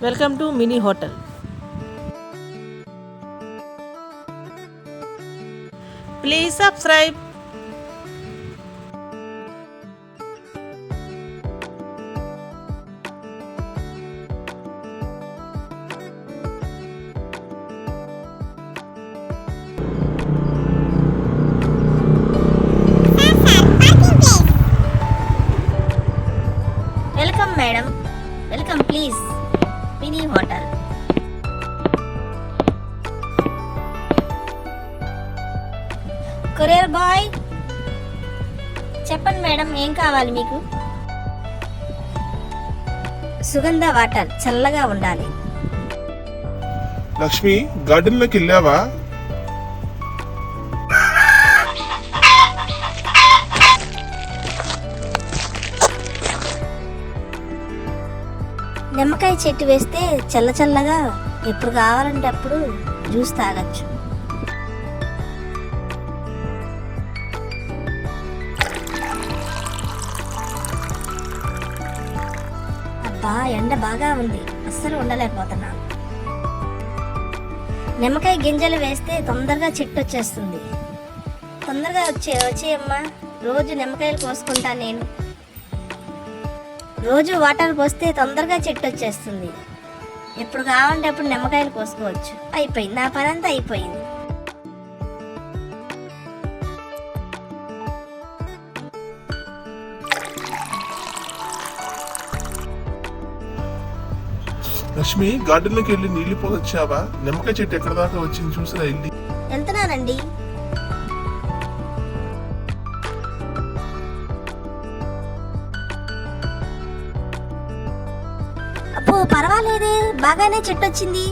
Welcome to mini hotel. Please subscribe. Welcome madam, welcome please mini hotel. Courier boy, చెప్పండి madam, ఏం కావాలి మీకు? సుగంధ వాటర్, చల్లగా ఉండాలి. లక్ష్మి, గార్డెన్ లోకి వెళ్ళావా? నిమ్మకాయ చెట్టు వేస్తే చల్ల చల్లగా ఎప్పుడు కావాలంటే అప్పుడు జ్యూస్ తాగొచ్చు. అబ్బా, ఎండ బాగా ఉంది, అస్సలు ఉండలేకపోతున్నాను. నిమ్మకాయ గింజలు వేస్తే తొందరగా చెట్టు వచ్చేస్తుంది. తొందరగా వచ్చేయమ్మా, రోజు నిమ్మకాయలు కోసుకుంటాను నేను. రోజు వాటర్ పోస్తే తొందరగా చెట్టు వచ్చేస్తుంది. ఎప్పుడు కావాలంటే అప్పుడు నిమ్మకాయలు కోసుకోవచ్చు. అయిపోయింది, నా పని అంతా అయిపోయింది. లక్ష్మి, గార్డెన్ లోకి వెళ్ళి నీళ్లు పోగొచ్చావా? నిమ్మకాయ చెట్టు ఎక్కడ దాకా వచ్చింది చూసిరా వెళ్ళి. వెళ్తున్నానండి. అబ్బో, పర్వాలేదే, బాగానే చెట్టు వచ్చింది.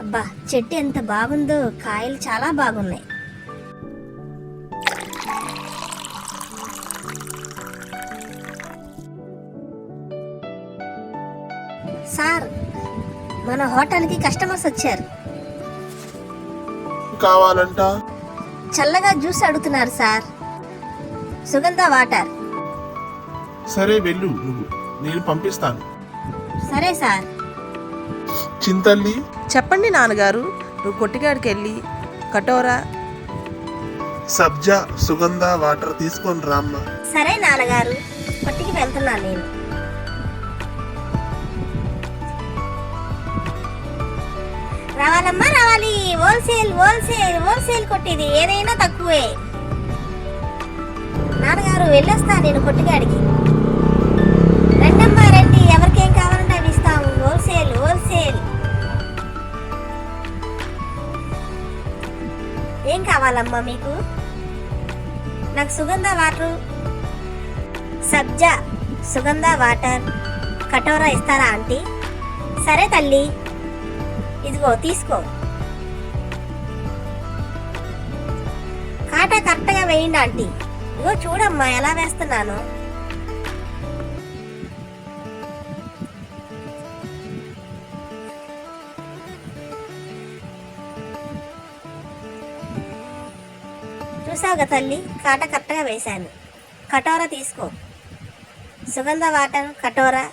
అబ్బా, చెట్టు ఎంత బాగుందో, కాయలు చాలా బాగున్నాయి. సార్, మన హోటల్కి కస్టమర్స్ వచ్చారు. కావాలంట? చల్లగా జ్యూస్ అడుగుతున్నారు సార్, సుగంధ వాటర్. సరే వెళ్ళు నువ్వు, నేను పంపిస్తాను. సరే సార్. చింతల్లి, చెప్పండి నాన్నగారు. నువ్వు కొట్టిగాడికి వెళ్ళి కటోరా, సబ్జా, సుగంధ వాటర్ తీసుకొని రామ్మ. సరే నాన్నగారు, పట్టికి వెళ్తున్నాను నేను. రావాలమ్మా రావాలి, హోల్సేల్ హోల్సేల్ హోల్సేల్ కొట్టేది, ఏదైనా తక్కువే. నాన్నగారు వెళ్ళొస్తా నేను కొట్టిగాడికి. రండమ్మా రండి, ఎవరికేం కావాలంటే అవి ఇస్తాము. Wholesale wholesale. ఏం కావాలమ్మా మీకు? నాకు సుగంధ వాటర్, సబ్జా సుగంధ వాటర్ కటోరా ఇస్తారా ఆంటీ? సరే తల్లి, ఇదిగో తీసుకో. కాటా కరెక్ట్గా వేయండి ఆంటీ. ఇదిగో చూడమ్మా ఎలా వేస్తున్నాను. చూసావుగా తల్లి, కాటా కరెక్ట్గా వేశాను. కటోరా తీసుకో, సుగంధ వాటర్ కటోరా.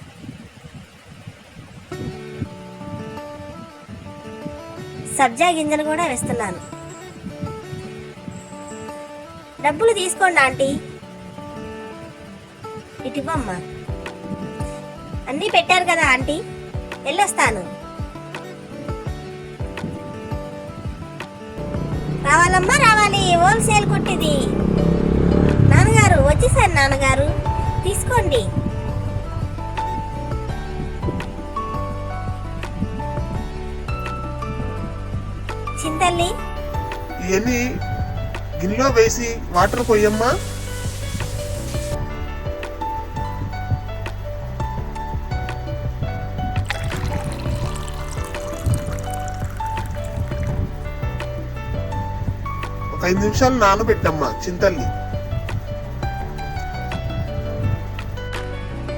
సబ్జా గింజలు కూడా వేస్తున్నాను. డబ్బులు తీసుకోండి ఆంటీ. ఇటువమ్మా, అన్నీ పెట్టారు కదా ఆంటీ, వెళ్ళొస్తాను. రావాలమ్మా రావాలి, హోల్సేల్ కొట్టిది. నాన్నగారు వచ్చేసారు, నాన్నగారు తీసుకోండి. చింతల్లి, ఇవన్నీ గిన్నెలో వేసి వాటర్ పోయమ్మా. ఒక 5 నిమిషాలు నానబెట్టమ్మా చింతల్లి.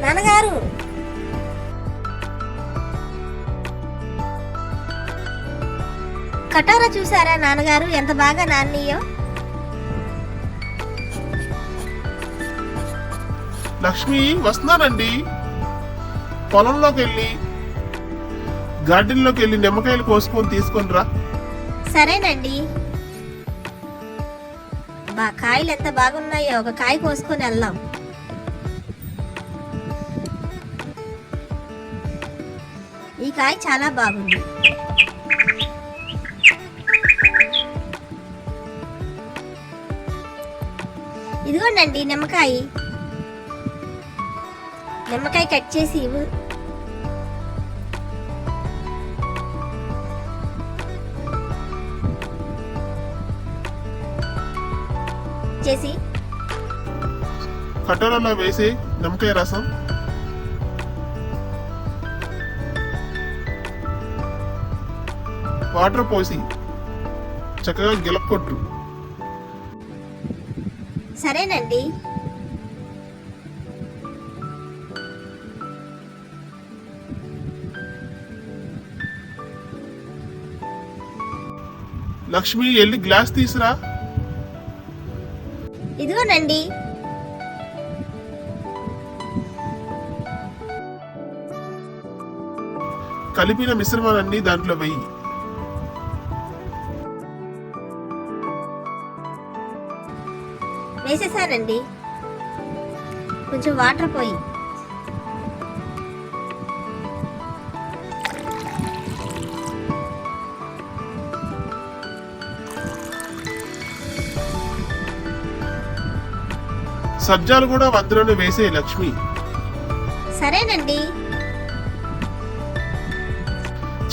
నాన్నగారు, కటోరా చూసారా నాన్నగారు ఎంత బాగా నాన్నయ్యో. లక్ష్మి వస్తున్నానండి. పొలంలోకి వెళ్ళి గార్డెన్లోకి వెళ్ళి నిమ్మకాయలు కోసుకొని తీసుకొని రా. సరేనండి. కాయలు ఎంత బాగున్నాయో, ఒక కాయ కోసుకొని వెళ్దాం. ఈ కాయ చాలా బాగుంది. ఇదిగోండి నిమ్మకాయ. నిమ్మకాయ కట్ చేసి ఇవ్వు. చేసి కటోరాలో వేసి నిమ్మకాయ రసం వాటర్ పోసి చక్కగా గిలక్కొట్టు. సరేనండి. లక్ష్మి వెళ్ళి గ్లాస్ తీసురా. ఇదిగోనండి. కలిపిన మిశ్రమాలన్నీ దాంట్లో వెయ్యి. వేసేసానండి. కొంచెం వాటర్ పోయి. సబ్జాలు కూడా అందులోనే వేసే లక్ష్మి. సరేనండి.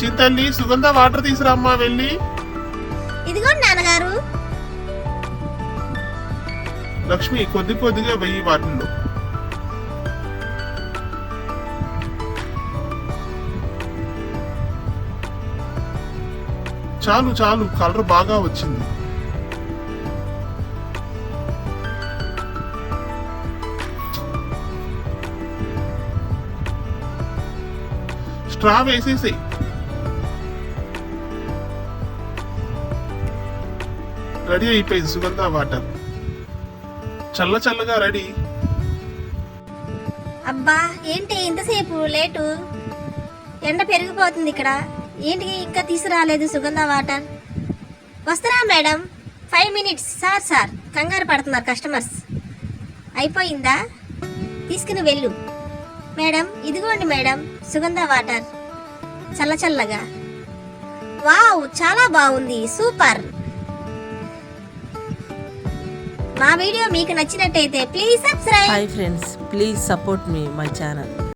చింతల్లి సుగంధ వాటర్ తీసురామ్మా వెళ్ళి. ఇదిగోండి నాన్నగారు. లక్ష్మి కొద్ది కొద్దిగా వెయ్యి వాటిల్లో. చాలు చాలు, కలర్ బాగా వచ్చింది. స్ట్రా వేసేసి రెడీ అయిపోయింది సుగంధ వాటర్. చల్ల చల్లగా రెడీ. అబ్బా ఏంటి ఇంతసేపు లేటు? ఎండ పెరిగిపోతుంది ఇక్కడ. ఏంటి ఇంకా తీసుకురాలేదు సుగంధ వాటర్? వస్తారా మేడం? 5 minutes. సార్ కంగారు పడుతున్నారు కస్టమర్స్. అయిపోయిందా? తీసుకుని వెళ్ళు. మేడం ఇదిగోండి మేడం సుగంధ వాటర్ చల్ల చల్లగా. వావ్ చాలా బాగుంది, సూపర్. మా వీడియో మీకు నచ్చినట్టయితే please subscribe. Hi friends, please support me, my channel.